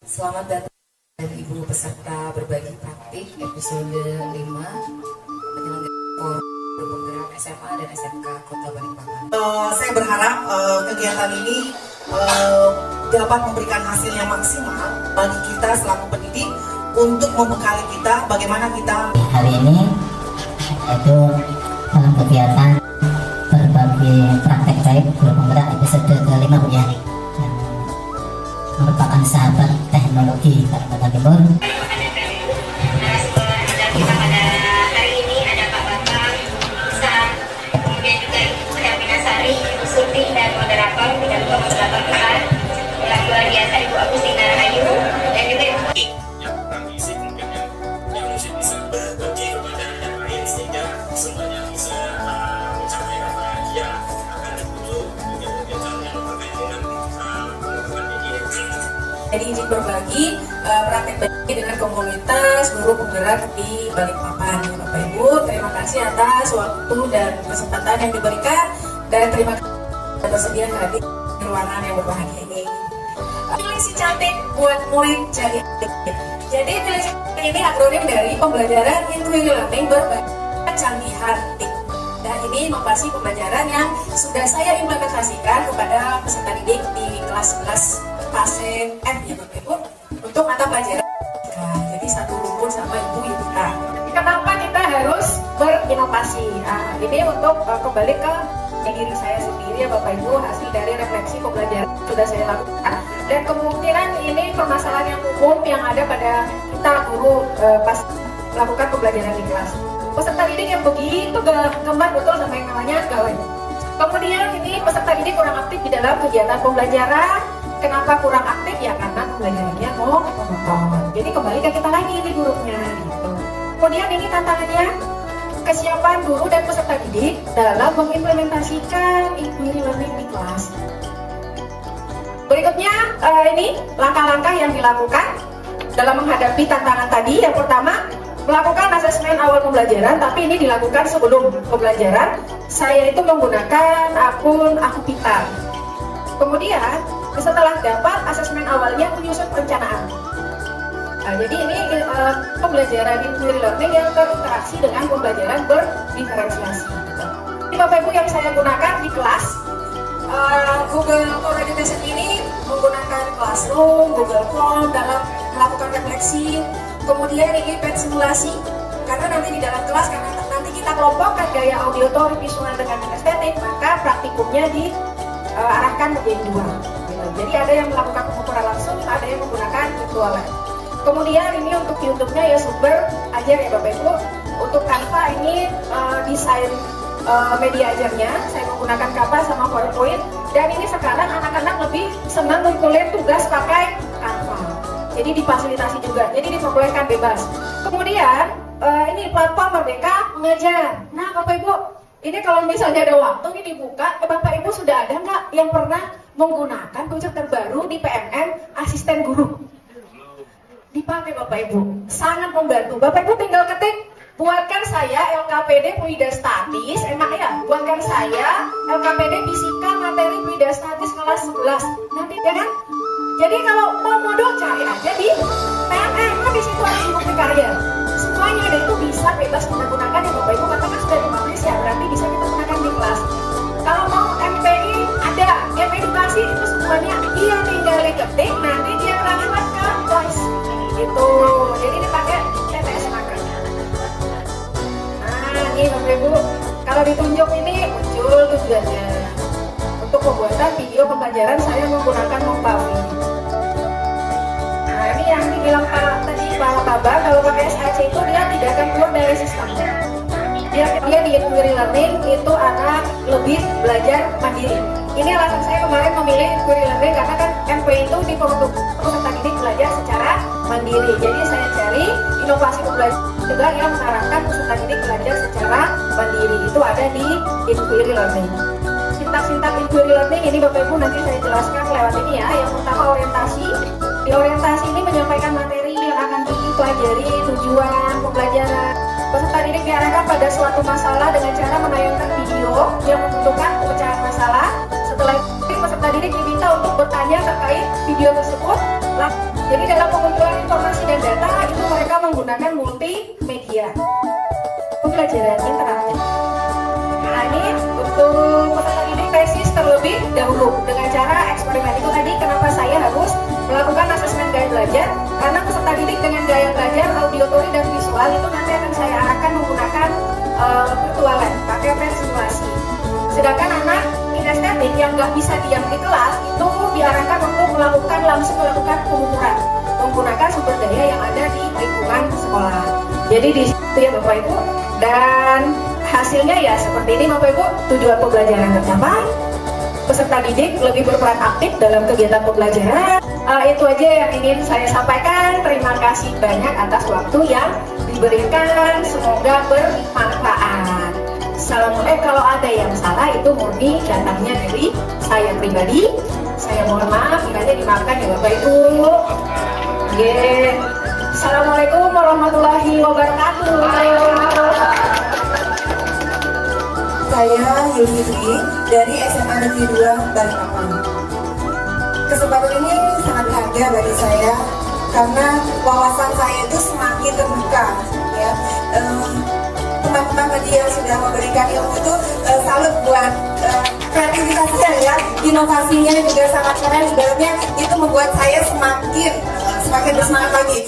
Selamat datang dan Ibu peserta berbagi praktik episode 5 penyelenggara forum penggerak SMA dan SMK Kota Balikpapan. Saya berharap kegiatan ini dapat memberikan hasil yang maksimal bagi kita selaku pendidik untuk membekali kita bagaimana kita hari ini itu dalam kegiatan berbagi praktek baik guru penggerak episode ke-5 Bu ya, yang merupakan sahabat teknologi Kalimantan Timur. Hari ini ada Pak Bambang, kemudian juga Ibu Herminasari, Ibu Surti, dan moderator dan moderator kita yang luar biasa Ibu Agustina Ayu dan juga Ibu yang kurang isi mungkin yang mesti bisa berbagi kepada yang lain sehingga semuanya bisa mencapai bahagia akan dibutuh kegiatan yang terkait dengan pengembangan ini. Jadi izin berbagi praktek bagi dengan komunitas guru penggerak di Balikpapan. Bapak Ibu, terima kasih atas waktu dan kesempatan yang diberikan dan terima kasih sudah bersedia hadir di ruangan yang berbahagia ini. Pilih si cantik buat murid jadi aktif. Jadi pilih si cantik ini akronim dari pembelajaran Intuitive Learning berbagai kecanggihan TIK. Dan ini inovasi pembelajaran yang sudah saya implementasikan kepada peserta didik di kelas-kelas fase F ya Bapak Ibu untuk mata pelajaran. Jadi satu rumpun sama Ibu Yudita. Kenapa kita harus berinovasi? Nah, ini untuk kembali ke diri saya sendiri ya Bapak Ibu, hasil dari refleksi pembelajaran sudah saya lakukan. Dan kemungkinan ini permasalahan yang umum yang ada pada kita guru pas melakukan pembelajaran di kelas. Peserta didik yang begitu gemar betul sama yang namanya gawai. Kemudian ini peserta didik kurang aktif di dalam kegiatan pembelajaran. Kenapa kurang aktif? Ya karena pembelajarannya monoton. Jadi kembali ke kita lagi di gurunya gitu. Kemudian ini tantangannya kesiapan guru dan peserta didik dalam mengimplementasikan Intuitive Learning di kelas. Berikutnya ini langkah-langkah yang dilakukan dalam menghadapi tantangan tadi. Yang pertama, melakukan asesmen awal pembelajaran, tapi ini dilakukan sebelum pembelajaran. Saya itu menggunakan akun Akupita. Kemudian setelah dapat asesmen awalnya, menyusun perencanaan. Nah, jadi ini pembelajaran Intuitive Learning yang berinteraksi dengan pembelajaran berdiferensiasi. Ini Bapak Ibu yang saya gunakan di kelas. Google for Education ini menggunakan Classroom, Google Form dalam melakukan refleksi. Kemudian ini pet simulasi, karena nanti di dalam kelas, karena nanti kita kelompokkan gaya auditory, visual dengan kinestetik, maka praktikumnya diarahkan menjadi dua. Jadi ada yang melakukan pengukuran langsung, ada yang menggunakan virtual lab. Kemudian ini untuk YouTube-nya ya sumber ajar ya Bapak Ibu. Untuk Canva ini desain media ajarnya, saya menggunakan Canva sama PowerPoint. Dan ini sekarang anak-anak lebih senang mengkulit tugas pakai Canva. Jadi difasilitasi juga, jadi diperbolehkan bebas. Kemudian ini platform Merdeka Mengajar. Nah Bapak Ibu, ini kalau misalnya ada waktu ini dibuka, Bapak Ibu sudah ada nggak yang pernah menggunakan fitur terbaru di PMN asisten guru? Dipakai Bapak Ibu, sangat membantu. Bapak Ibu tinggal ketik, buatkan saya LKPD Fluida Statis, enak ya, buatkan saya LKPD Fisika Materi Fluida Statis kelas 11. Nanti ya kan? Jadi kalau mau modal cari aja di PMN, kan di situ ada bukti karya. Semuanya ada itu bisa bebas menggunakan ya Bapak Ibu, karena kan sudah dipublish ya, berarti bisa kita gunakan di kelas. Kalau mau MPI ada, edukasi itu semuanya dia tinggal diketik, nanti dia terangkan ke voice gitu. Jadi dipakai TTS Maker. Nah ini Bapak Ibu, kalau ditunjuk ini muncul tujuannya. Untuk pembuatan video pembelajaran saya menggunakan Movavi. Nah ini yang dibilang Pak Baba, kalau pakai SAC itu dia tidak akan keluar dari sistemnya. Dia di Intuitive Learning itu anak lebih belajar mandiri. Ini alasan saya kemarin memilih Intuitive Learning karena kan MP itu diperuntukkan peserta didik belajar secara mandiri. Jadi saya cari inovasi pembelajaran juga yang mengarahkan peserta didik belajar secara mandiri. Itu ada di Intuitive Learning. Sintak-sintak Intuitive Learning ini Bapak Ibu nanti saya jelaskan lewat ini ya. Yang pertama orientasi. Di orientasi ini menyampaikan materi yang akan dipelajari, tujuan pembelajaran. Peserta didik diarahkan pada suatu masalah dengan cara menayangkan video yang menunjukkan pemecahan masalah. Setelah itu peserta didik diminta untuk bertanya terkait video tersebut Jadi dalam pengumpulan informasi dan data itu mereka menggunakan multimedia, pembelajaran interaktif. Nah ini untuk peserta didik tesis terlebih dahulu dengan cara eksperimen itu tadi. Kenapa saya harus melakukan asesmen gaya belajar? Karena peserta didik dengan gaya belajar auditory dan visual itu nanti akan saya arahkan menggunakan virtualan, pakai pen simulasi. Sedangkan anak kinestetik yang nggak bisa diam di kelas itu diarahkan untuk langsung melakukan pengukuran menggunakan sumber daya yang ada di lingkungan sekolah. Jadi di situ ya Bapak Ibu, dan hasilnya ya seperti ini Bapak Ibu. Tujuan pembelajaran tercapai, peserta didik lebih berperan aktif dalam kegiatan pembelajaran. Itu aja yang ingin saya sampaikan. Terima kasih banyak atas waktu yang diberikan, semoga bermanfaat. Kalau ada yang salah itu murni datangnya dari saya pribadi. Saya mohon maaf, kiranya dimaafkan ya Bapak Ibu. Assalamualaikum warahmatullahi wabarakatuh. Saya Yulfitri dari SMA Negeri 2 Balikpapan. Kesempatan ini sangat berharga bagi saya karena wawasan saya itu semakin terbuka. Ya, teman-teman tadi yang sudah memberikan ilmu itu salut buat kreativitasnya ya, inovasinya juga sangat keren. Sebenarnya itu membuat saya semakin bersemangat lagi.